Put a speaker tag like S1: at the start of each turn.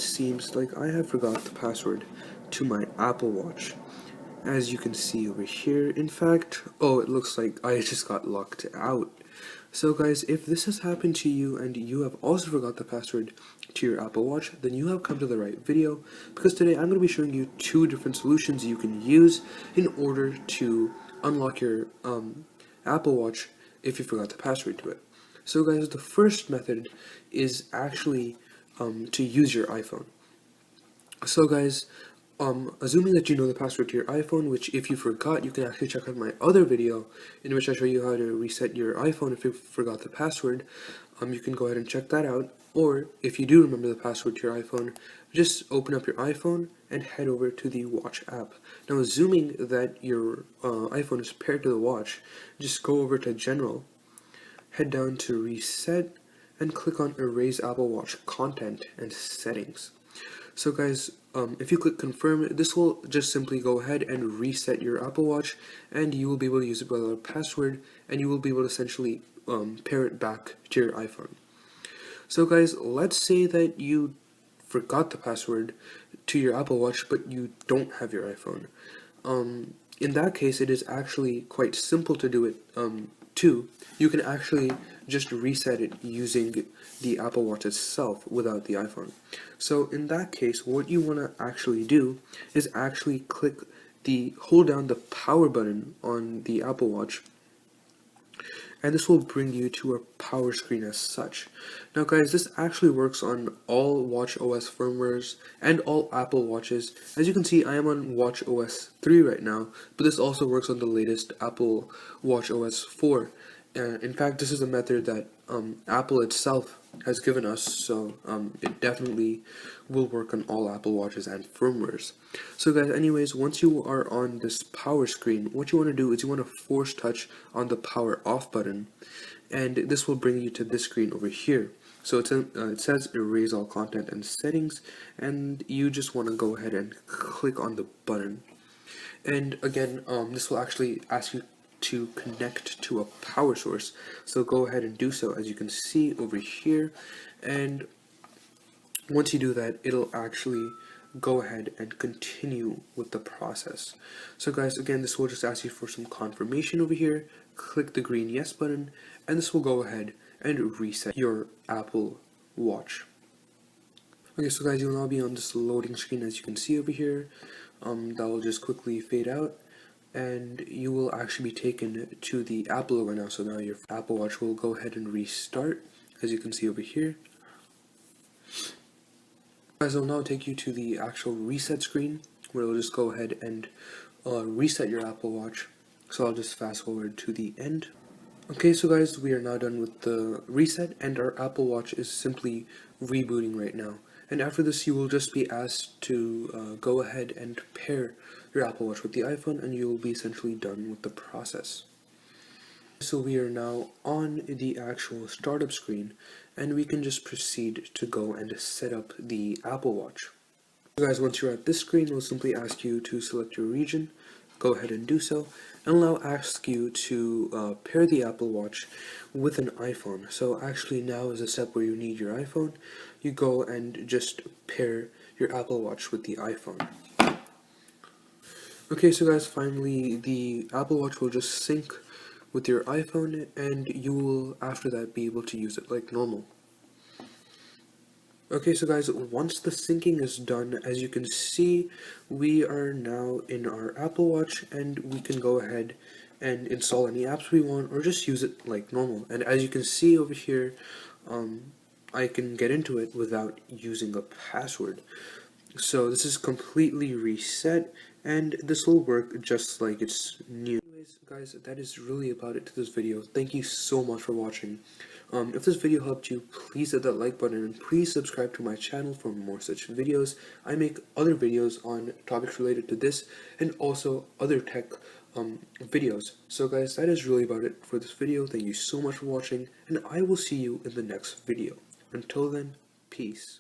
S1: seems like I have forgot the password to my Apple Watch. As you can see over here, in fact, it looks like I just got locked out. So guys, if this has happened to you and you have also forgot the password to your Apple Watch, then you have come to the right video, because today I'm going to be showing you two different solutions you can use in order to unlock your Apple Watch if you forgot the password to it. So guys, the first method is actually to use your iPhone. So guys, assuming that you know the password to your iPhone, which if you forgot, you can actually check out my other video in which I show you how to reset your iPhone if you forgot the password. You can go ahead and check that out. Or if you do remember the password to your iPhone, just open up your iPhone and head over to the Watch app. Now, assuming that your iPhone is paired to the watch, just go over to General, head down to Reset, and click on Erase Apple Watch Content and Settings. So guys, if you click confirm, this will just simply go ahead and reset your Apple Watch, and you will be able to use it without a password, and you will be able to essentially pair it back to your iPhone. So guys, let's say that you forgot the password to your Apple Watch, but you don't have your iPhone. In that case, it is actually quite simple to do it too. You can actually just reset it using the Apple Watch itself without the iPhone. So in that case, what you want to actually do is actually hold down the power button on the Apple Watch, and this will bring you to a power screen as such. Now guys, this actually works on all watchOS firmwares and all Apple Watches. As you can see, I am on watchOS 3 right now, but this also works on the latest Apple watchOS 4. In fact, this is a method that Apple itself has given us, so it definitely will work on all Apple Watches and firmwares. So guys, anyways, once you are on this power screen, what you want to do is you want to force touch on the power off button, and this will bring you to this screen over here. So it says erase all content and settings, and you just want to go ahead and click on the button. And again, this will actually ask you to connect to a power source, so go ahead and do so, as you can see over here. And once you do that, it'll actually go ahead and continue with the process. So guys, again, this will just ask you for some confirmation over here. Click the green yes button, and this will go ahead and reset your Apple Watch. Okay, so guys, you'll now be on this loading screen, as you can see over here. That will just quickly fade out, and you will actually be taken to the Apple logo now. So now your Apple Watch will go ahead and restart, as you can see over here. Guys, it'll now take you to the actual reset screen, where it'll just go ahead and reset your Apple Watch. So I'll just fast forward to the end. Okay, so guys, we are now done with the reset, and our Apple Watch is simply rebooting right now. And after this, you will just be asked to go ahead and pair your Apple Watch with the iPhone, and you will be essentially done with the process. So we are now on the actual startup screen, and we can just proceed to go and set up the Apple Watch. So guys, once you're at this screen, it will simply ask you to select your region. Go ahead and do so, and it'll now ask you to pair the Apple Watch with an iPhone. So actually now is a step where you need your iPhone. You go and just pair your Apple Watch with the iPhone. Okay, so guys, finally the Apple Watch will just sync with your iPhone, and you will after that be able to use it like normal. Okay, so guys, once the syncing is done, as you can see, we are now in our Apple Watch, and we can go ahead and install any apps we want, or just use it like normal. And as you can see over here, I can get into it without using a password. So this is completely reset, and this will work just like it's new. Anyways, guys, that is really about it to this video. Thank you so much for watching. If this video helped you, please hit that like button, and please subscribe to my channel for more such videos. I make other videos on topics related to this, and also other tech videos. So guys, that is really about it for this video. Thank you so much for watching, and I will see you in the next video. Until then, peace.